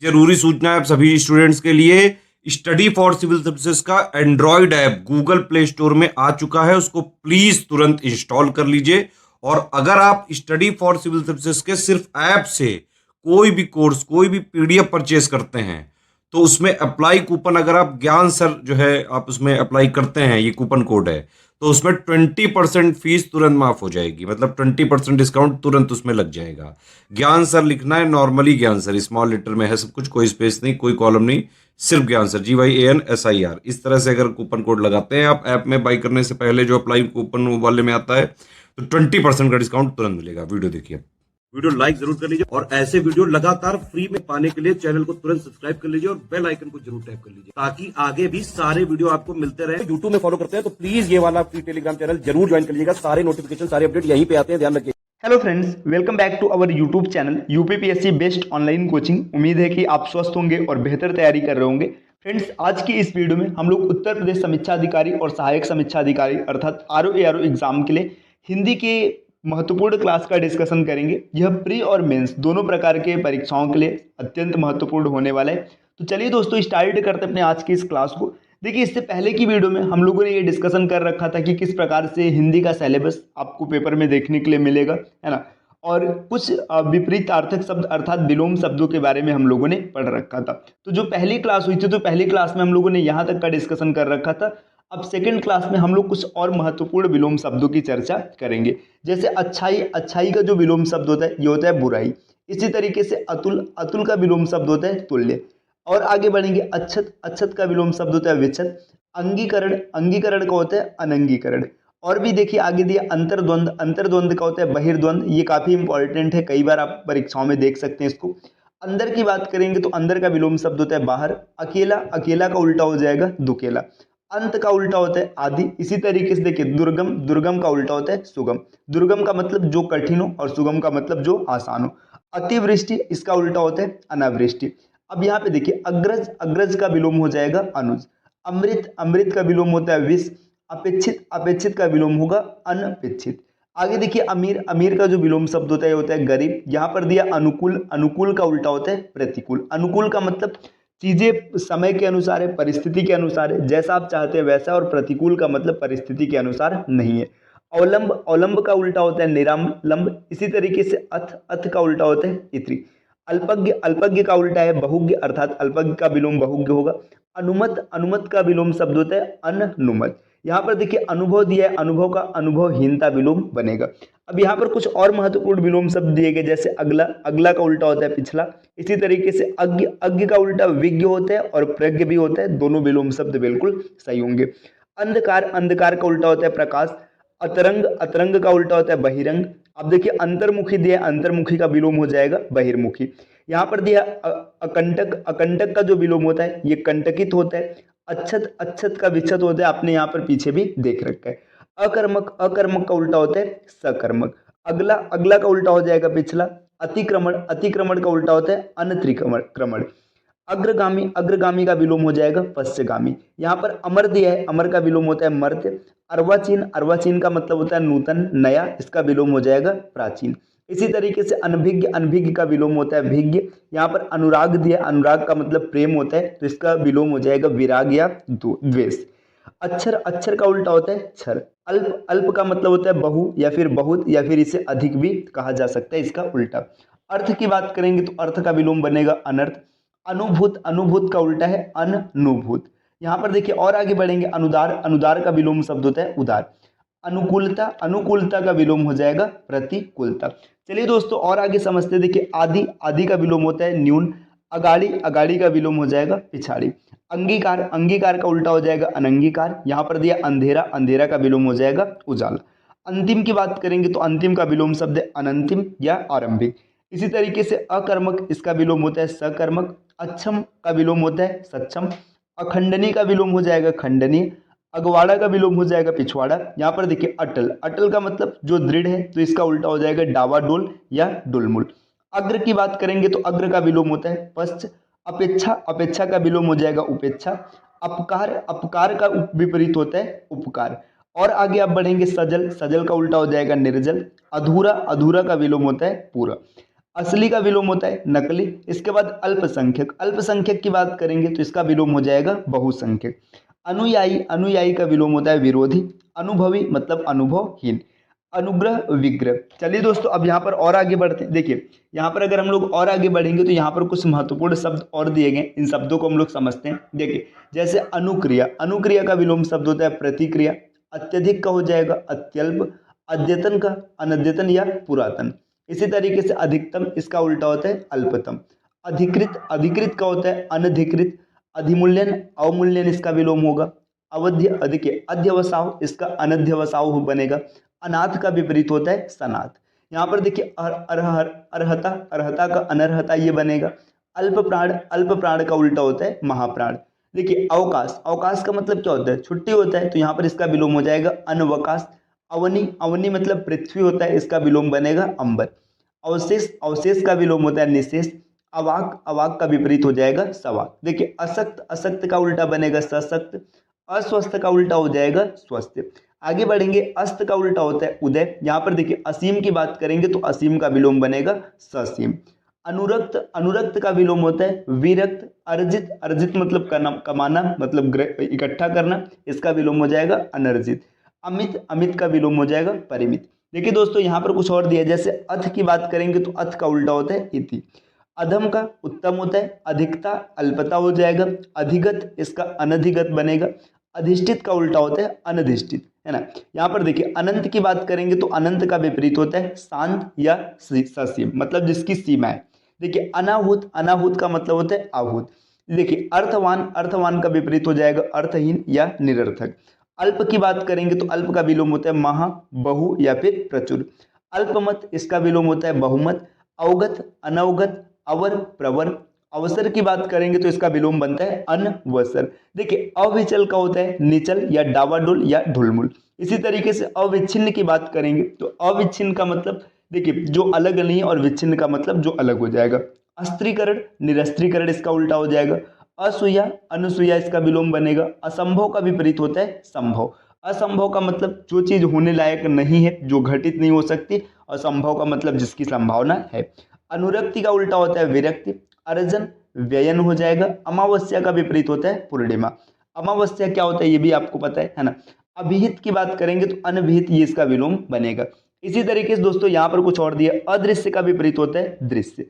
जरूरी सूचना है आप सभी स्टूडेंट्स के लिए। स्टडी फॉर सिविल सर्विसेज का Android app Google play store में आ चुका है, उसको प्लीज तुरंत इंस्टॉल कर लीजिए। और अगर आप स्टडी फॉर सिविल सर्विसेज के सिर्फ ऐप से कोई भी कोर्स, कोई भी पीडीएफ परचेस करते हैं, तो उसमें अप्लाई कूपन, अगर आप ज्ञान सर जो है आप उसमें अप्लाई करते हैं, ये कूपन कोड है, तो उसमें 20% फीस तुरंत माफ हो जाएगी। मतलब 20% डिस्काउंट तुरंत उसमें लग जाएगा। ज्ञान सर लिखना है, नॉर्मली ज्ञान सर, स्मॉल लेटर में है सब कुछ, कोई स्पेस नहीं, कोई कॉलम नहीं, सिर्फ ज्ञान सर, GYANSIR। इस तरह से अगर कूपन कोड लगाते हैं आप ऐप में बाई करने से पहले, जो अप्लाई कूपन वाले में आता है, तो 20% का डिस्काउंट तुरंत मिलेगा। वीडियो देखिए, वीडियो लाइक जरूर कर लीजिए, और ऐसे वीडियो लगातार फ्री में पाने के लिए चैनल को तुरंत सब्सक्राइब कर लीजिए और बेल आइकन को जरूर टैप कर लीजिए, ताकि आगे भी सारे वीडियो आपको मिलते रहे। यूट्यूब में फॉलो करते हैं तो प्लीज ये वाला फ्री टेलीग्राम चैनल जरूर ज्वाइन कर लीजिएगा। सारे नोटिफिकेशन, सारे अपडेट यहीं पे आते हैं, ध्यान रखिए। Hello friends, welcome back to our YouTube channel UPPSC best online coaching. उम्मीद है कि आप स्वस्थ होंगे और बेहतर तैयारी कर रहे होंगे। फ्रेंड्स, आज की इस वीडियो में हम लोग उत्तर प्रदेश समीक्षा अधिकारी और सहायक समीक्षा अधिकारी अर्थात RO एग्जाम के लिए हिंदी के महत्वपूर्ण क्लास का डिस्कशन करेंगे। यह प्री और मेंस दोनों प्रकार के परीक्षाओं के लिए अत्यंत महत्वपूर्ण होने वाला है। तो चलिए दोस्तों, स्टार्ट करते हैं अपने आज की इस क्लास को। देखिए, इससे पहले की वीडियो में हम लोगों ने ये डिस्कशन कर रखा था कि किस प्रकार से हिंदी का सिलेबस आपको पेपर में देखने के लिए मिलेगा, है ना। और कुछ विपरीत अर्थक शब्द अर्थात विलोम शब्दों के बारे में हम लोगों ने पढ़ रखा था। तो जो पहली क्लास हुई थी, तो पहली क्लास में हम लोगों ने यहाँ तक का डिस्कशन कर रखा था। अब सेकंड क्लास में हम लोग कुछ और महत्वपूर्ण विलोम शब्दों की चर्चा करेंगे। जैसे अच्छाई, अच्छाई का जो विलोम शब्द होता है ये होता है बुराई। इसी तरीके से अतुल, अतुल का विलोम शब्द होता है तुल्य। और आगे बढ़ेंगे, अच्छत, अच्छत का विलोम शब्द होता है विच्छत। अंगीकरण, अंगीकरण का होता है अनंगीकरण। और भी देखिए आगे दिया अंतर्द्वंद, अंतर्द्वंद का होता है बहिर्द्वंद। ये काफी इंपॉर्टेंट है, कई बार आप परीक्षाओं में देख सकते हैं इसको। अंदर की बात करेंगे तो अंदर का विलोम शब्द होता है बाहर। अकेला, अकेला का उल्टा हो जाएगा दुकेला। अंत का उल्टा होता है आदि। इसी तरीके से देखिए दुर्गम, दुर्गम का उल्टा होता है सुगम। दुर्गम का मतलब जो कठिन हो और सुगम का मतलब जो आसान हो। अतिवृष्टि, इसका उल्टा होता है अनावृष्टि। अब यहाँ पे देखिए अग्रज, अग्रज का विलोम हो जाएगा अनुज। अमृत, अमृत का विलोम होता है विष। अपेक्षित, अपेक्षित का विलोम होगा अनपेक्षित। आगे देखिए अमीर, अमीर का जो विलोम शब्द होता है होता है गरीब। यहाँ पर दिया अनुकूल, अनुकूल का उल्टा होता है प्रतिकूल। अनुकूल का मतलब चीजें समय के अनुसार है, परिस्थिति के अनुसार है, जैसा आप चाहते हैं वैसा। और प्रतिकूल का मतलब परिस्थिति के अनुसार नहीं है। अवलंब, अवलंब का उल्टा होता है निरालंब। इसी तरीके से अथ, अथ का उल्टा होता है इत्री। अल्पज्ञ, अल्पज्ञ का उल्टा है बहुज्ञ अर्थात अल्पज्ञ का विलोम बहुज्ञ होगा। अनुमत, अनुमत का विलोम शब्द होता है अनुमत। यहाँ पर देखिए अनुभव दिया है, अनुभव का अनुभवहीनता विलोम बनेगा। अब यहाँ पर कुछ और महत्वपूर्ण विलोम शब्द दिए गए, जैसे अगला, अगला का उल्टा होता है पिछला। इसी तरीके से अज्ञ, अज्ञ का उल्टा विज्ञ होता है और प्रज्ञ भी होता है। दोनों विलोम शब्द बिल्कुल सही होंगे। अंधकार, अंधकार का उल्टा होता है प्रकाश। अतरंग, अतरंग का उल्टा होता है बहिरंग। अब देखिए अंतर्मुखी दिया, अंतर्मुखी का विलोम हो जाएगा बहिर्मुखी। यहाँ पर दिया अकंटक, अकंटक का जो विलोम होता है ये कंटकित होता है। अच्छत, अच्छत का विच्छत होता है, आपने यहाँ पर पीछे भी देख रखा है। अकर्मक, अकर्मक का उल्टा होता है सकर्मक। अगला, अगला का उल्टा हो जाएगा पिछला। अतिक्रमण, अतिक्रमण का उल्टा होता है अनतिक्रमण क्रमण। अग्रगामी, अग्रगामी का विलोम हो जाएगा पश्चगामी। यहाँ पर अमर दिया है, अमर का विलोम होता है मर्त्य। अर्वाचीन, अर्वाचीन का मतलब होता है नूतन, नया। इसका विलोम हो जाएगा प्राचीन। इसी तरीके से अनभिज्ञ, अनभिज्ञ का विलोम होता है भिज्ञ। यहाँ पर अनुराग दिया, अनुराग का मतलब प्रेम होता है, तो इसका विलोम हो जाएगा विराग या द्वेष। अक्षर, अक्षर का उल्टा होता है क्षर। अल्प, अल्प का मतलब होता है बहु या फिर बहुत या फिर इसे अधिक भी कहा जा सकता है, इसका उल्टा। अर्थ की बात करेंगे तो अर्थ का विलोम बनेगा अनर्थ। अनुभूत, अनुभूत का उल्टा है अनुभूत। यहाँ पर देखिए और आगे बढ़ेंगे, अनुदार, अनुदार का विलोम शब्द होता है उदार। अनुकूलता, अनुकूलता का विलोम हो जाएगा प्रतिकूलता। चलिए दोस्तों और आगे समझते, देखिए आदि, आदि का विलोम होता है न्यून। अगाड़ी, अगाड़ी का विलोम हो जाएगा पिछाड़ी। अंगीकार, अंगीकार का उल्टा हो जाएगा अनंगीकार। यहाँ पर दिया अंधेरा, अंधेरा का विलोम हो जाएगा उजाला। अंतिम की बात करेंगे तो अंतिम का विलोम शब्द है अनंतिम या आरंभिक। इसी तरीके से अकर्मक, इसका विलोम होता है सकर्मक। अक्षम का विलोम होता है सक्षम। अखंडनीय का विलोम हो जाएगा खंडनीय। अगवाड़ा का विलोम हो जाएगा पिछवाड़ा। यहाँ पर देखिए अटल, अटल का मतलब जो दृढ़ है, तो इसका उल्टा हो जाएगा डावाडोल या डुलमुल। अग्र की बात करेंगे तो अग्र का विलोम होता है पश्च। अपेक्षा, अपेक्षा का विलोम हो जाएगा उपेक्षा। अपकार, अपकार का विपरीत होता है उपकार। और आगे आप बढ़ेंगे सजल, सजल का उल्टा हो जाएगा निर्जल। अधूरा, अधूरा का विलोम होता है पूरा। असली का विलोम होता है नकली। इसके बाद अल्पसंख्यक, अल्पसंख्यक की बात करेंगे तो इसका विलोम हो जाएगा बहुसंख्यक। अनुयायी, अनुयायी का विलोम होता है विरोधी। अनुभवी मतलब अनुभवहीन। अनुग्रह, विग्रह। चलिए दोस्तों अब यहाँ पर और आगे बढ़ते हैं। देखिए यहाँ पर अगर हम लोग और आगे बढ़ेंगे तो यहाँ पर कुछ महत्वपूर्ण शब्द और दिए गए, इन शब्दों को हम लोग समझते हैं। देखिए जैसे अनुक्रिया, अनुक्रिया का विलोम शब्द होता है प्रतिक्रिया। अत्यधिक का हो जाएगा अत्यल्प। अद्यतन का अनद्यतन या पुरातन। इसी तरीके से अधिकतम, इसका उल्टा होता है अल्पतम। अधिकृत, अधिकृत का होता है अनधिकृत। अधिमूल्यन, अवमूल्यन इसका विलोम होगा अवध्य। देखिए अध्यवसाव, इसका अनध्यवसाव बनेगा। अनाथ का विपरीत होता है सनाथ। यहाँ पर देखिए अर्हता, अर्हता का अनर्हता ये बनेगा। अल्प प्राण, अल्प प्राण का उल्टा होता है महाप्राण। देखिए अवकाश, अवकाश का मतलब क्या होता है छुट्टी होता है, तो यहाँ पर इसका विलोम हो जाएगा अनवकाश। अवनी, अवनी मतलब पृथ्वी होता है, इसका विलोम बनेगा अंबर। अवशेष, अवशेष का विलोम होता है निशेष। अवाक, अवाक का विपरीत हो जाएगा सवाक। देखिए असक्त, असक्त का उल्टा बनेगा सशक्त। अस्वस्थ का उल्टा हो जाएगा स्वस्थ। आगे बढ़ेंगे, अस्त का उल्टा होता है उदय। यहाँ पर देखिए असीम की बात करेंगे तो असीम का विलोम बनेगा ससीम। अनुरक्त, अनुरक्त का विलोम होता है विरक्त। अर्जित, अर्जित मतलब कमाना मतलब इकट्ठा करना, इसका विलोम हो जाएगा अनर्जित। अमित, अमित का विलोम हो जाएगा परिमित। देखिए दोस्तों यहाँ पर कुछ और दिया है, जैसे अथ की बात करेंगे तो अथ का उल्टा होता है इति। अधम का उत्तम होता है। अधिकता, अल्पता हो जाएगा। अधिगत, इसका अनधिगत बनेगा। अधिष्ठित का उल्टा होता है अनधिष्ठित, है ना। यहाँ पर देखिए अनंत की बात करेंगे तो अनंत का विपरीत होता है शांत या ससीम, मतलब जिसकी सीमा है। देखिए अनाहूत, अनाहूत का मतलब होता है आहूत। देखिए अर्थवान, अर्थवान का विपरीत हो जाएगा अर्थहीन या निरर्थक। अल्प की बात करेंगे तो अल्प का विलोम होता है महा, बहु या फिर प्रचुर। अल्पमत, इसका विलोम होता है बहुमत। अवगत, अनवगत, अवर, प्रवर। अवसर की बात करेंगे तो इसका विलोम बनता है अनवसर। देखिए अविचल का होता है निचल या डावाडोल या ढुलमुल। इसी तरीके से अविच्छिन्न की बात करेंगे तो अविच्छिन्न का मतलब देखिए जो अलग नहीं है, और विच्छिन्न का मतलब जो अलग हो जाएगा। अस्त्रीकरण, निरस्त्रीकरण इसका उल्टा हो जाएगा। असूया, अनुसूया इसका विलोम बनेगा। असंभव का विपरीत होता है संभव। असंभव का मतलब जो चीज होने लायक नहीं है, जो घटित नहीं हो सकती। असंभव का मतलब जिसकी संभावना है। अनुरक्ति का उल्टा होता है विरक्ति। अर्जन, व्ययन हो जाएगा। अमावस्या का विपरीत होता है पूर्णिमा। अमावस्या क्या होता है ये भी आपको पता है ना। अभिहित की बात करेंगे तो अनभिहित, ये इसका विलोम बनेगा। इसी तरीके से दोस्तों यहाँ पर कुछ और दिया, अदृश्य का विपरीत होता है दृश्य।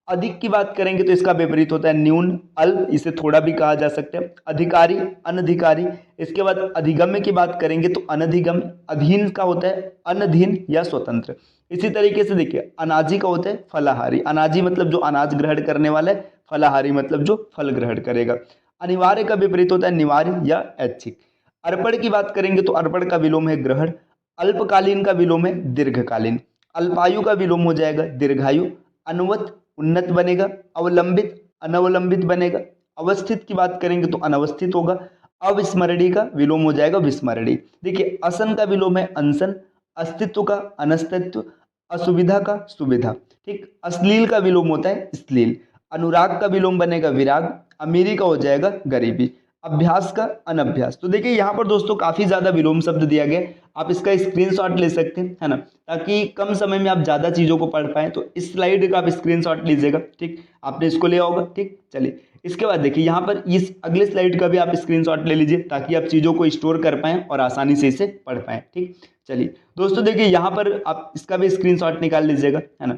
अधिक की बात करेंगे तो इसका विपरीत होता है न्यून, अल्प, इसे थोड़ा भी कहा जा सकता है। अधिकारी, अनधिकारी। इसके बाद अधिगम्य की बात करेंगे तो अनधिगम्य। अधीन का होता है अनधीन या स्वतंत्र। इसी तरीके से देखिए अनाजी का होता है फलाहारी। अनाजी मतलब जो अनाज ग्रहण करने वाला है, फलाहारी मतलब जो फल ग्रहण करेगा। अनिवार्य का विपरीत होता है निवार्य या ऐच्छिक। अर्पण की बात करेंगे तो अर्पण का विलोम है ग्रहण। अल्पकालीन का विलोम है दीर्घकालीन। अल्पायु का विलोम हो जाएगा दीर्घायु। अनुवत, उन्नत बनेगा। अवलंबित, अनवलंबित बनेगा। अवस्थित की बात करेंगे तो अनवस्थित होगा। अविस्मरणीय का विलोम हो जाएगा विस्मरणीय। देखिए असन का विलोम है अनसन। अस्तित्व का अनस्तित्व। असुविधा का सुविधा। ठीक, अश्लील का विलोम होता है श्लील। अनुराग का विलोम बनेगा विराग। अमीरी का हो जाएगा गरीबी। अभ्यास का अनभ्यास। तो देखिए यहाँ पर दोस्तों काफी ज्यादा विलोम शब्द दिया गया, आप इसका स्क्रीनशॉट ले सकते हैं, है ना, ताकि कम समय में आप ज्यादा चीजों को पढ़ पाएं। तो इस स्लाइड का आप स्क्रीनशॉट लीजिएगा, ठीक, आपने इसको लिया होगा। ठीक, चलिए इसके बाद देखिए यहाँ पर इस अगले स्लाइड का भी आप स्क्रीनशॉट ले लीजिए, ताकि आप चीजों को स्टोर कर पाएं और आसानी से इसे पढ़ पाएं। ठीक, चलिए दोस्तों देखिए यहाँ पर आप इसका भी स्क्रीनशॉट निकाल लीजिएगा, है ना।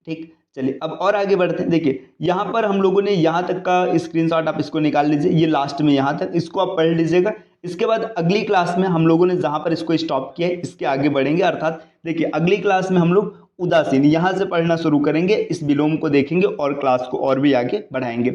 ठीक, चलिए अब और आगे बढ़ते हैं। देखिए यहाँ पर हम लोगों ने यहाँ तक का स्क्रीनशॉट आप इसको निकाल लीजिए, ये लास्ट में यहाँ तक, इसको आप पढ़ लीजिएगा। इसके बाद अगली क्लास में हम लोगों ने जहाँ पर इसको स्टॉप किया है इसके आगे बढ़ेंगे। अर्थात देखिए अगली क्लास में हम लोग उदासीन यहाँ से पढ़ना शुरू करेंगे, इस विलोम को देखेंगे और क्लास को और भी आगे बढ़ाएंगे।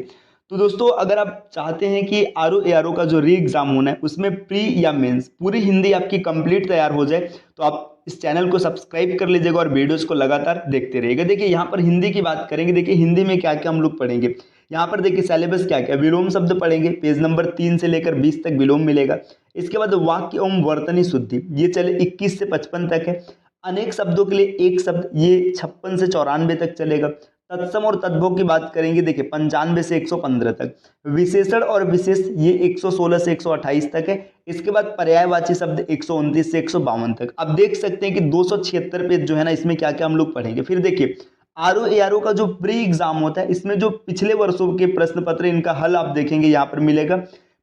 तो दोस्तों अगर आप चाहते हैं कि आरओ एआरओ का जो री एग्जाम होना है उसमें प्री या मेंस पूरी हिंदी आपकी कंप्लीट तैयार हो जाए, तो आप इस चैनल को सब्सक्राइब कर लीजिएगा और वीडियोस को लगातार देखते रहिएगा। देखिए यहाँ पर हिंदी की बात करेंगे, देखिए हिंदी में क्या क्या हम लोग पढ़ेंगे। यहाँ पर देखिए सिलेबस क्या क्या, विलोम शब्द पढ़ेंगे, पेज नंबर 3 से लेकर 20 तक विलोम मिलेगा। इसके बाद वाक्य एवं वर्तनी शुद्धि, ये चले 21 से 55 तक है। अनेक शब्दों के लिए एक शब्द, ये 56 से 94 तक चलेगा। तत्सम और तद्भव की बात करेंगे, देखिए 95 से 115 तक। विशेषण और विशेष ये 116 से 128 तक है। इसके बाद पर्यायवाची शब्द 129 से 152 तक। अब देख सकते हैं कि 276 पेज जो है ना, इसमें क्या क्या हम लोग पढ़ेंगे। फिर देखिए RO का जो प्री एग्जाम होता है इसमें जो पिछले वर्षों के प्रश्न पत्र इनका हल आप देखेंगे यहाँ पर मिलेगा।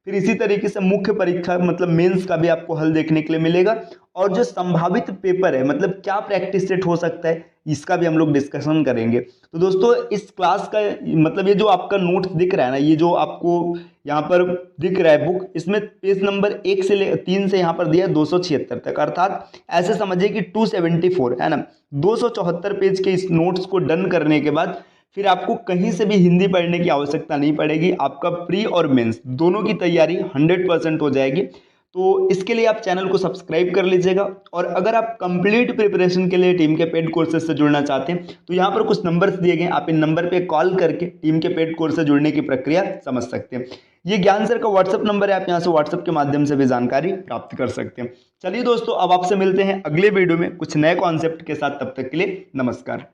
फिर इसी तरीके से मुख्य परीक्षा मतलब मेंस का भी आपको हल देखने के लिए मिलेगा, और जो संभावित पेपर है मतलब क्या प्रैक्टिस सेट हो सकता है इसका भी हम लोग डिस्कशन करेंगे। तो दोस्तों इस क्लास का मतलब ये जो आपका नोट्स दिख रहा है ना, ये जो आपको यहाँ पर दिख रहा है बुक, इसमें पेज नंबर 1 से 3 से यहाँ पर दिया है 276 तक, अर्थात ऐसे समझिए कि 274 है ना। 274 पेज के इस नोट्स को डन करने के बाद फिर आपको कहीं से भी हिंदी पढ़ने की आवश्यकता नहीं पड़ेगी, आपका प्री और मेंस दोनों की तैयारी 100% हो जाएगी। तो इसके लिए आप चैनल को सब्सक्राइब कर लीजिएगा, और अगर आप कंप्लीट प्रिपरेशन के लिए टीम के पेड कोर्सेज से जुड़ना चाहते हैं तो यहाँ पर कुछ नंबर्स दिए गए, आप इन नंबर पे कॉल करके टीम के पेड कोर्स से जुड़ने की प्रक्रिया समझ सकते हैं। ये ज्ञान सर का व्हाट्सअप नंबर है, आप यहाँ से व्हाट्सअप के माध्यम से भी जानकारी प्राप्त कर सकते हैं। चलिए दोस्तों, अब आपसे मिलते हैं अगले वीडियो में कुछ नए कॉन्सेप्ट के साथ, तब तक के लिए नमस्कार।